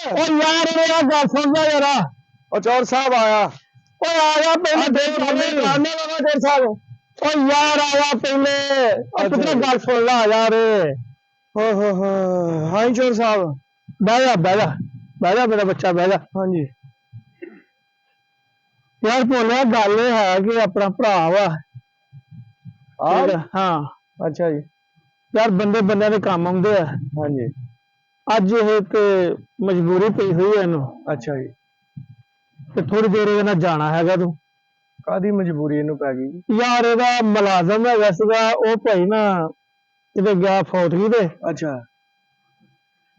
यार मेरा गल सुन जा जरा। चौर साहब आया। आया पहले चौर साहब यार आया पहले तुझे गल सुन ला यार। हाँ जी चौर साहब बह जा बह जा बह जा मेरा बच्चा बह जा। हाँ जी यार बोलिया गल है कि अपना भरा वा। हाँ अच्छा जी यार बंदे बंदे ने काम आउंदे आ। हाँ जी अज ये ते मजबूरी पई हुई है इनू। अच्छा जी ते थोड़ी देर ਇਹਦੇ ਨਾਲ जाना हैगा तू। कादी मजबूरी इनू पै गई यार ਇਹਦਾ मुलाजम हैगा सीगा ਉਹ ਭਾਈ ਨਾ ਕਿਤੇ ਗਿਆ ਫੌਤਗੀ ਤੇ। अच्छा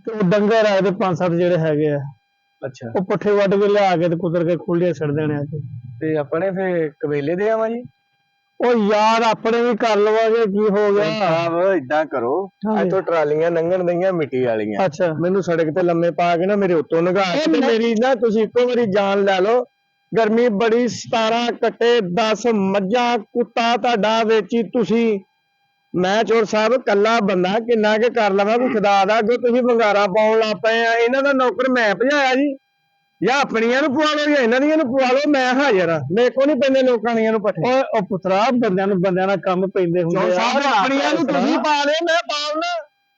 ਤੇ ਉਹ ਡੰਗਰ ਆਏ ਤੇ 5-7 ਜਿਹੜੇ ਹੈਗੇ ਆ अच्छा ਉਹ ਪੱਠੇ ਵੱਢ ਕੇ ਲਿਆ ਕੇ ਤੇ ਕੁਤਰ ਕੇ ਖੁੱਲੇ ਛੱਡ ਦੇਣੇ ਆ। ਤੇ ਆਪਣੇ ਫੇ ਕਵੇਲੇ ਦੇ ਆਵਾਂ ਜੀ। ਉਹ ਯਾਰ ਆਪਣੇ ਵੀ ਕਰ ਲਵਾਂਗੇ ਕੀ ਹੋ ਗਿਆ। ਸਾਹਿਬ ਇਦਾਂ ਕਰੋ ਇੱਥੋਂ ਟਰਾਲੀਆਂ ਲੰਘਣ ਦਈਆਂ ਮਿੱਟੀ ਵਾਲੀਆਂ। ਅੱਛਾ ਮੈਨੂੰ ਸੜਕ ਤੇ ਲੰਮੇ ਪਾ ਕੇ ਨਾ ਮੇਰੇ ਉੱਤੋਂ ਨਗਾ ਕੇ ਤੇ ਮੇਰੀ ਨਾ ਤੁਸੀਂ ਇੱਕੋ ਵਾਰੀ ਜਾਨ ਲੈ ਲਓ। ਗਰਮੀ ਬੜੀ 17 ਕੱਟੇ 10 ਮੱਝਾਂ ਕੁੱਤਾ ਤੁਹਾਡਾ ਵੇਚੀ ਤੁਸੀਂ। ਮੈਂ ਚੋਰ ਸਾਹਿਬ ਕੱਲਾ ਬੰਦਾ ਕਿੰਨਾ ਕੇ ਕਰ ਲਵਾਂ ਕੋਈ ਖੁਦਾ ਦਾ ਅੱਗੋਂ ਤੁਸੀਂ ਵੰਗਾਰਾ ਪਾਉਣ ਲੱਗ ਪਏ ਆ। ਇਹਨਾਂ ਦਾ ਨੌਕਰ ਮੈਂ ਭਜਾਇਆ ਜੀ ਜਾਂ ਆਪਣੀਆਂ ਨੂੰ ਪਵਾ ਲਓ ਜਾਂ ਇਹਨਾਂ ਦੀਆਂ ਨੂੰ ਪਵਾ ਲਓ। ਮੈਂ ਹਾਜ਼ਰ ਆ ਮੇਰੇ ਕੋਲ ਨਹੀਂ ਪੈਂਦੇ ਲੋਕਾਂ ਦੀਆਂ ਨੂੰ ਪੱਠੇ। ਉਹ ਪੁੱਤਰਾ ਬੰਦਿਆਂ ਨਾਲ ਕੰਮ ਪੈਂਦੇ ਹੁੰਦੇ ਆ। ਆਪਣੀਆਂ ਨੂੰ ਤੁਸੀਂ ਪਾ ਲਿਓ ਮੈਂ ਪਾਉਣਾ।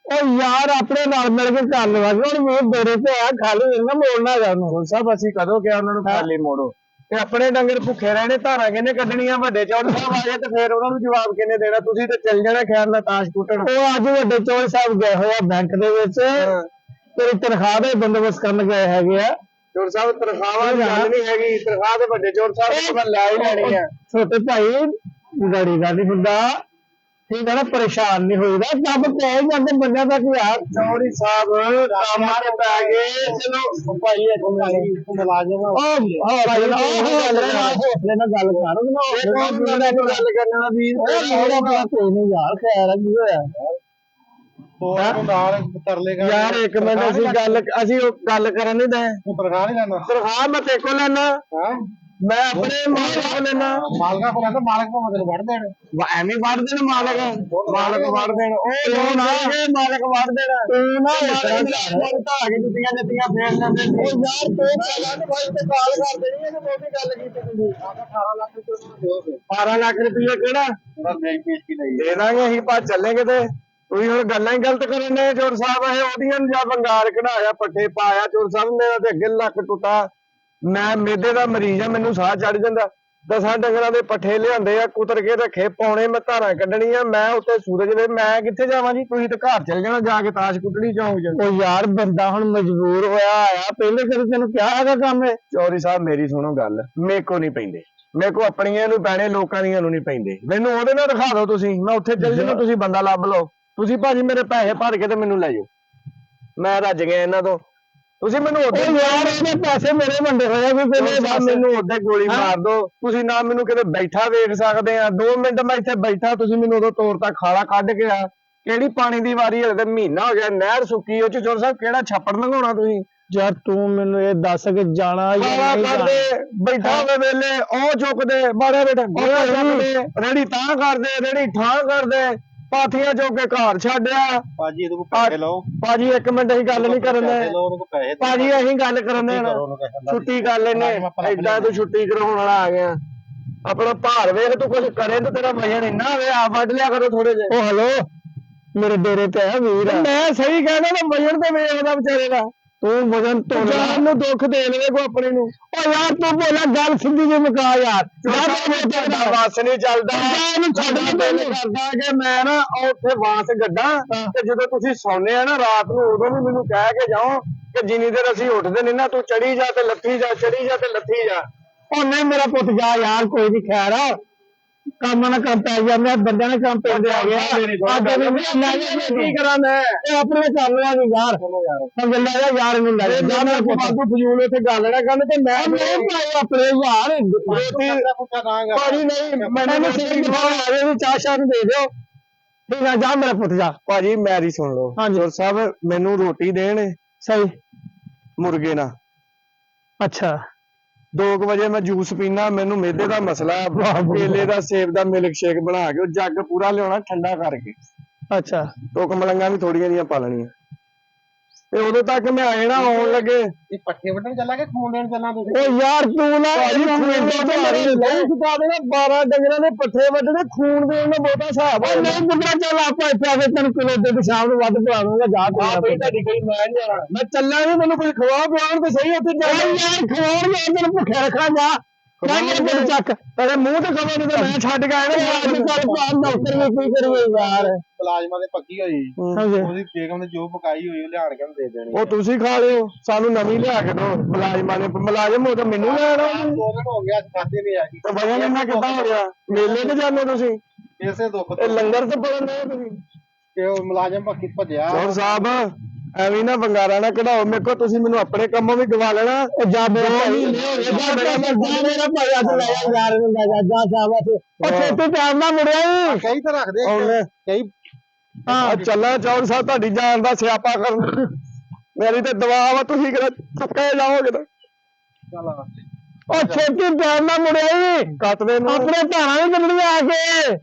ਉਹ ਯਾਰ ਆਪਣੇ ਨਾਲ ਮਿਲ ਕੇ ਕਰ ਲਵਾਂਗੇ। ਹੁਣ ਮੇਰੇ ਬੇੜੇ ਤੇ ਆ ਖਾਲੀ ਨਾ ਮੋੜਨਾ ਜਾ ਉਹਨੂੰ। ਸਾਹਿਬ ਅਸੀਂ ਕਦੋਂ ਕਿਹਾ ਉਹਨਾਂ ਨੂੰ ਖਾਲੀ ਮੋੜੋ ਤੇ ਆਪਣੇ ਡੰਗਰ ਭੁੱਖੇ ਰਹਿਣੇ ਧਾਰਾਂ ਕਿਹਨੇ ਕੱਢਣੀਆਂ। ਵੱਡੇ ਚੌਰ ਸਾਹਿਬ ਆ ਗਏ ਤੇ ਫਿਰ ਉਹਨਾਂ ਨੂੰ ਜਵਾਬ ਕਿਹਨੇ ਦੇਣਾ। ਤੁਸੀਂ ਤੇ ਚੱਲ ਜਾਣਾ ਖੈਰ ਦਾ ਤਾਸ਼ ਕੁੱਟਣ। ਉਹ ਅੱਜ ਵੱਡੇ ਚੌਰ ਸਾਹਿਬ ਗਏ ਹੋਏ ਆ ਬੈਂਕ ਦੇ ਵਿੱਚ ਤੇਰੀ ਤਨਖਾਹ ਦਾ ਬੰਦੋਬਸਤ ਕਰਨ ਗਏ ਹੈਗੇ ਆ। ਚੋਰ ਸਾਹਿਬ ਤਨਖਾਹਾਂ ਦੀ ਗੱਲ ਨਹੀਂ ਹੈਗੀ। ਤਨਖਾਹ ਤੇ ਵੱਡੇ ਚੋਰ ਸਾਹਿਬ ਨੇ ਲੈ ਹੀ ਲੈਣੀ ਆ। ਛੋਟੇ ਭਾਈ ਗਾੜੀ ਗੱਲ ਨਹੀਂ ਹੁੰਦਾ ਠੀਕ ਹੈ ਨਾ। ਪਰੇਸ਼ਾਨ ਨਹੀਂ ਹੋਈਦਾ ਕੰਮ ਪੈ ਜਾਂਦੇ ਬੰਦਿਆਂ ਦਾ ਕੀ ਯਾਰ। ਚੌਰੀ ਸਾਹਿਬ ਕੰਮਾਂ ਤੇ ਪੈ ਗਏ। ਚਲੋ ਭਾਈ ਇੱਕ ਮੁਲਾਜ਼ਮ ਹੌਸਲੇ ਨਾਲ ਗੱਲ ਕਰ। ਗੱਲ ਕਰਨਾ ਵੀਰ ਕੋਈ ਨਹੀਂ ਯਾਰ ਖੈਰ ਕੀ ਹੋਇਆ ਯਾਰ ਇੱਕ ਮਿੰਟ ਅਸੀਂ ਗੱਲ ਕਰਨ ਨਹੀਂ ਦੇ। ਤਨਖਾਹ ਮੈਂ ਤੇ ਕੋਲ ਲੈਣਾ ਮੈਂ ਆਪਣੇ ਮਾਲਕ ਕੋਲ ਲੈਣਾ। ਮਾਲਕਾਂ ਕੋਲ ਲੈਣਾ ਮਾਲਕ ਤੋਂ ਮਤਲਬ ਵੜ ਦੇਣ ਐਵੇਂ ਵੜ ਦੇਣ ਮਾਲਕ ਵੜ ਦੇਣ। ਉਹ ਨਾ ਮਾਲਕ ਵੜ ਦੇਣ ਤੂੰ ਨਾ ਢਾ ਕੇ ਜੁੱਤੀਆਂ ਦਿੱਤੀਆਂ ਫੇਰ ਲੈਂਦੇ। ਉਹ ਯਾਰ ਤੂੰ ਪਹਿਲਾਂ ਤੇ ਭਾਈ ਤੇ ਕਾਲ ਕਰ ਦੇਣੀ ਇਹਨੇ ਬਹੁਤੀ ਗੱਲ ਕੀਤੀ ਤੁਸੀਂ। 18 ਲੱਖ ਰੁਪਏ 12 ਲੱਖ ਰੁਪਏ ਕਿਹੜਾ ਦੇ ਦਾਂਗੇ ਅਸੀਂ ਭੱਜ ਚੱਲੇ ਕਿਤੇ। ਤੁਸੀਂ ਹੁਣ ਗੱਲਾਂ ਹੀ ਗਲਤ ਕਰਨ ਦੇ ਚੋਰ ਸਾਹਿਬ। ਇਹ ਉਹਦੀਆਂ ਜਾਂ ਬੰਗਾਲ ਕਢਾਇਆ ਪੱਠੇ ਪਾਇਆ ਚੋਰ ਸਾਹਿਬ। ਮੇਰਾ ਤੇ ਅੱਗੇ ਲੱਕ ਟੁੱਟਾ। ਮੈਂ ਮੇਦੇ ਦਾ ਮਰੀਜ਼ ਆ ਮੈਨੂੰ ਸਾਹ ਚੜ ਜਾਂਦਾ। 10 ਡੰਗਰਾਂ ਦੇ ਪੱਠੇ ਲਿਆਂਦੇ ਆ ਕੁਤਰ ਕੇ ਰੱਖੇ ਪਾਉਣੇ ਮੈਂ ਧਾਰਾਂ ਕੱਢਣੀਆਂ। ਮੈਂ ਉੱਤੇ ਸੂਰਜ ਦੇ ਮੈਂ ਕਿੱਥੇ ਜਾਵਾਂ ਜੀ। ਤੁਸੀਂ ਤੇ ਘਰ ਚਲ ਜਾਣਾ ਜਾ ਕੇ ਤਾਸ਼ ਕੁੱਟਣੀ ਚੌਂਕ ਚ। ਉਹ ਯਾਰ ਬੰਦਾ ਹੁਣ ਮਜਬੂਰ ਹੋਇਆ ਆਇਆ ਪਹਿਲੇ ਫਿਰ ਤੈਨੂੰ ਕਿਹਾ ਹੈਗਾ ਕੰਮ ਹੈ। ਚੌਰੀ ਸਾਹਿਬ ਮੇਰੀ ਸੁਣੋ ਗੱਲ ਮੇਰੇ ਕੋ ਨਹੀਂ ਪੈਂਦੇ। ਮੇਰੇ ਕੋ ਆਪਣੀਆਂ ਨੂੰ ਪੈਣੇ ਲੋਕਾਂ ਦੀਆਂ ਨੂੰ ਨਹੀਂ ਪੈਂਦੇ। ਮੈਨੂੰ ਉਹਦੇ ਨਾਲ ਦਿਖਾ ਦਿਓ ਤੁਸੀਂ ਮੈਂ ਉੱਥੇ ਚੱਲ ਜਾਣਾ। ਤੁਸੀਂ ਬੰਦਾ ਲੱਭ ਲਓ। ਤੁਸੀਂ ਭਾਜੀ ਮੇਰੇ ਪੈਸੇ ਭਰ ਕੇ ਤੇ ਮੈਨੂੰ ਲੈ ਜਾਓ। ਮੈਂ ਰੱਜ ਗਿਆ ਇਹਨਾਂ ਤੋਂ। ਤੁਸੀਂ ਮੈਨੂੰ ਉਹਦੇ ਯਾਰ ਇਹਨੇ ਪੈਸੇ ਮੇਰੇ ਵੰਡੇ ਹੋਏ ਆ ਮੈਨੂੰ ਉਹਦੇ ਗੋਲੀ ਮਾਰ ਦੋ। ਤੁਸੀਂ ਨਾ ਮੈਨੂੰ ਕਿਤੇ ਬੈਠਾ ਵੇਖ ਸਕਦੇ ਆ 2 ਮਿੰਟ ਮੈਂ ਇੱਥੇ ਬੈਠਾ। ਤੁਸੀਂ ਮੈਨੂੰ ਉਦੋਂ ਤੋਰਤਾ ਖਾਲਾ ਕੱਢ ਕੇ ਆ। ਕਿਹੜੀ ਪਾਣੀ ਦੀ ਵਾਰੀ ਹਲੇ ਤੇ ਮਹੀਨਾ ਹੋ ਗਿਆ ਨਹਿਰ ਸੁੱਕੀ। ਉਹ ਚ ਚੋਰ ਸਾਹਿਬ ਕਿਹੜਾ ਛੱਪੜ ਲੰਘਾਉਣਾ ਤੁਸੀਂ। ਯਾਰ ਤੂੰ ਮੈਨੂੰ ਇਹ ਦੱਸ ਕੇ ਜਾਣਾ ਬੈਠਾ ਹੋਵੇ ਵੇਲੇ ਉਹ ਚੁੱਕਦੇ ਮਾਰੇ ਬੇਟਾ ਰੇੜੀ ਤਾਂ ਕਰਦੇ ਰੇੜੀ ਠਾਂ ਕਰਦੇ ਪਾਥੀਆਂ ਚੁੱਕ ਕੇ ਘਰ ਛੱਡਿਆ। ਭਾਜੀ ਇਹਦੇ ਕੋਲ ਪੈਸੇ ਲਓ। ਭਾਜੀ ਇੱਕ ਮਿੰਟ ਅਸੀਂ ਗੱਲ ਨਹੀਂ ਕਰਨ ਦੇ। ਭਾਜੀ ਅਸੀਂ ਗੱਲ ਕਰਨ ਦੇ ਛੁੱਟੀ ਕਰ ਲੈਨੇ। ਏਦਾਂ ਤੂੰ ਛੁੱਟੀ ਕਰਾਉਣ ਵਾਲਾ ਆ ਗਿਆ। ਆਪਣਾ ਭਾਰ ਵੇਖ ਤੂੰ ਕੁਝ ਕਰੇ ਤੇ ਤੇਰਾ ਵਜਨ ਇੰਨਾ ਹੋਵੇ ਆ ਵੱਢ ਲਿਆ ਕਰੋ ਥੋੜੇ ਜਿਹੇ। ਉਹ ਹਲੋ ਮੇਰੇ ਡੇਰੇ ਤੇ ਆ ਵੀਰ। ਮੈਂ ਸਹੀ ਕਹਿੰਦਾ ਨਾ ਵਜਨ ਤੇ ਵੇਖਦਾ ਵਿਚਾਰੇ ਦਾ। ਤੂੰ ਵਜਨ ਤੋਂ ਜਾਨ ਨੂੰ ਦੁੱਖ ਦੇ ਲਵੇ ਕੋ ਆਪਣੇ ਨੂੰ। ਉਹ ਯਾਰ ਤੂੰ ਬੋਲਾ ਗੱਲ ਸਿੱਧੀ ਜਿਹੀ ਮੁਕਾ ਯਾਰ। ਵਾਸ ਨਹੀਂ ਚੱਲਦਾ ਕਰਦਾ ਕਿ ਮੈਂ ਨਾ ਉੱਥੇ ਵਾਸ ਗੱਡਾ ਤੇ ਜਦੋਂ ਤੁਸੀਂ ਸੌਂਦੇ ਆ ਨਾ ਰਾਤ ਨੂੰ ਉਦੋਂ ਵੀ ਮੈਨੂੰ ਕਹਿ ਕੇ ਜਾਓ ਕਿ ਜਿੰਨੀ ਦੇਰ ਅਸੀਂ ਉੱਠਦੇ ਨਹੀਂ ਨਾ ਤੂੰ ਚੜੀ ਜਾ ਤੇ ਲੱਥੀ ਜਾ ਚੜੀ ਜਾ ਤੇ ਲੱਥੀ ਜਾ। ਉਹ ਨਹੀਂ ਮੇਰਾ ਪੁੱਤ ਜਾ ਯਾਰ ਕੋਈ ਨਹੀਂ ਖੈਰ ਆ ਕੰਮ ਨਾ ਕੰਮ ਪੈ ਜਾਂਦੇ ਬੰਦਿਆਂ ਨੇ ਕੰਮ ਪੈਂਦੇ ਆ ਗਿਆ। ਕੀ ਕਰਾਂ ਮੈਂ ਆਪਣੇ ਕਰ ਲਿਆ ਯਾਰ ਸਮਝ ਲੈ ਯਾਰ ਇਹਨੂੰ ਲੈ ਵਾਧੂ ਫਜ਼ੂਲ ਇੱਥੇ ਗੱਲ ਨਾ ਕਰਨ ਤੇ ਮੈਂ ਆਪਣੇ ਯਾਰ ਭਾਜੀ ਨਹੀਂ ਮੈਨੂੰ ਚਾਹ ਸ਼ਾਹ ਨੂੰ ਦੇ ਦਿਓ ਠੀਕ ਆ। ਜਾ ਮੇਰਾ ਪੁੱਤ ਜਾ। ਭਾਜੀ ਮੇਰੀ ਸੁਣ ਲਓ ਹਾਂਜੀ ਸਾਹਿਬ ਮੈਨੂੰ ਰੋਟੀ ਦੇਣ ਸਹੀ ਮੁਰਗੇ ਨਾਲ। ਅੱਛਾ 2 ਵਜੇ ਮੈਂ ਜੂਸ ਪੀਣਾ। ਮੈਨੂੰ ਮੇਦੇ ਦਾ ਮਸਲਾ ਕੇਲੇ ਦਾ ਸੇਬ ਦਾ ਮਿਲਕ ਸ਼ੇਕ ਬਣਾ ਕੇ ਉਹ ਜੱਗ ਪੂਰਾ ਲਿਆਉਣਾ ਠੰਡਾ ਕਰਕੇ। ਅੱਛਾ ਟੋਕ ਮਲੰਗਾ ਵੀ ਥੋੜੀਆਂ ਜੀਆਂ ਪਾ ਲੈਣੀਆਂ। ਤੇ ਉਦੋਂ ਤੱਕ ਮੈਂ ਆ ਜਾਣਾ ਆਉਣ ਲੱਗੇ। ਇਹ ਪੱਠੇ ਵੱਢਣ ਚੱਲਾਂਗੇ ਖੂਨ ਦੇਣ ਚੱਲਾਂ ਤੁਸੀਂ? ਓ ਯਾਰ ਤੂੰ ਨਾ ਭਾਜੀ ਖੂਨ ਦੇ ਭਾਰੀ ਨਹੀਂ ਚੁਕਾ ਦੇਣਾ 12 ਡੰਗਰਾਂ ਦੇ ਪੱਠੇ ਵੱਢਣੇ ਖੂਨ ਦੇਣ ਦਾ ਬਹੁਤਾ ਹਿਸਾਬ ਓ ਨਹੀਂ ਬੁੱਢਾ ਚੱਲ ਆਪਾਂ ਇੱਥੇ ਆ ਕੇ ਤੈਨੂੰ ਕਿਲੋ ਦੇ ਸ਼ਾਮ ਨੂੰ ਵੱਧ ਪਾ ਦੂੰਗਾ ਜਾ ਤੂੰ ਆ ਬਈ ਤੁਹਾਡੀ ਕੋਈ ਮੈਂ ਨੀ ਜਾਣਾ ਮੈਂ ਚੱਲਾਂ ਨਹੀਂ ਮੈਨੂੰ ਕੋਈ ਖਵਾ ਪਿਆਉਣ ਤੇ ਸਹੀ ਉੱਥੇ ਓ ਜਾ ਯਾਰ ਖਵਾਉਣ ਮੈਂ ਤੈਨੂੰ ਭੁੱਖਿਆ ਰੱਖਾਂ ਜਾ ਤੈਨੂੰ ਚੱਕ ਤੇਰੇ ਮੂੰਹ ਤੇ ਕਮਾ ਨਹੀਂ ਤਾਂ ਮੈਂ ਛੱਡ ਕੇ ਆਇਆ ਅੱਜ ਕੱਲ ਪਾਲ ਦਫ਼ਤਰ ਵਿੱਚ ਕੀ ਕਰੀਏ ਯਾਰ ਮੁਲਾਜ਼ਮਾਂ ਦੇ ਪੱਕੀ ਹੋਈ ਹਾਂਜੀ ਉਹਦੀ ਬੇਗਮ ਨੇ ਜੋ ਪਕਾਈ ਹੋਈ ਉਹ ਲਿਆਣ ਕੇ ਦੇ ਦੇਣੀ। ਉਹ ਤੁਸੀਂ ਖਾ ਲਿਓ ਸਾਨੂੰ ਨਵੀਂ ਲਿਆ ਕੇ ਦਿਓ ਮੁਲਾਜ਼ਮਾਂ ਨੇ ਮੁਲਾਜ਼ਮ ਹੋ ਤਾਂ ਮੈਨੂੰ ਲੈਣਾ 2 ਦਿਨ ਹੋ ਗਿਆ ਖਾਦੇ ਨਹੀਂ ਆਈ ਤੇ ਵਜਨ ਇੰਨਾ ਕਿੱਦਾਂ ਹੋ ਗਿਆ ਮੇਲੇ ਤੇ ਜਾਂਦੇ ਤੁਸੀਂ ਇਸੇ ਦੁੱਖ ਇਹ ਲੰਗਰ ਤੇ ਪੜਨ ਦੇ ਤੁਸੀਂ ਤੇ ਉਹ ਮੁਲਾਜ਼ਮ ਪੱਕੀ ਭੱਜਿਆ। ਚੌਰ ਸਾਹਿਬ ਐਵੇਂ ਨਾ ਵੰਗਾਰਾ ਨਾ ਕਢਾਓ ਮੇਰੇ ਕੋ ਤੁਸੀਂ ਮੈਨੂੰ ਆਪਣੇ ਕੰਮੋਂ ਵੀ ਗਵਾ ਲੈਣਾ ਉਹ ਜਾ ਮੇਰਾ ਭਾਈ ਮੇਰਾ ਭਾਈ ਅੱਜ ਲੈ ਜਾ ਯਾਰ ਨੂੰ ਲੈ ਜਾ ਜਾ ਸ਼ਾਬਾਸ਼ ਉਹ ਛੇਤੀ ਟਾਈਮ ਨਾਲ ਮੁੜਿਆ ਈ ਕਈ ਤਾਂ ਰੱਖਦੇ ਉਹਨੇ ਕਈ ਆ ਚੱਲਾਂ ਚੌਰ ਸਾਹਿਬ ਤੁਹਾਡੀ ਜਾਨ ਦਾ ਸਿਆਪਾ ਕਰਨ ਮੇਰੀ ਤੇ ਦੁਆ ਵਾ ਤੁਸੀਂ ਕਿਤੇ ਚੁੱਕੇ ਜਾਓਗੇ ਤਾਂ ਚੱਲ ਉਹ ਛੇਤੀ ਟਾਈਮ ਨਾਲ ਮੁੜਿਆ ਈ ਕੱਟ ਦੇ ਨੂੰ ਆਪਣੇ ਧਾਰਾਂ ਵੀ ਕੱਢਣੀਆਂ ਆ ਕੇ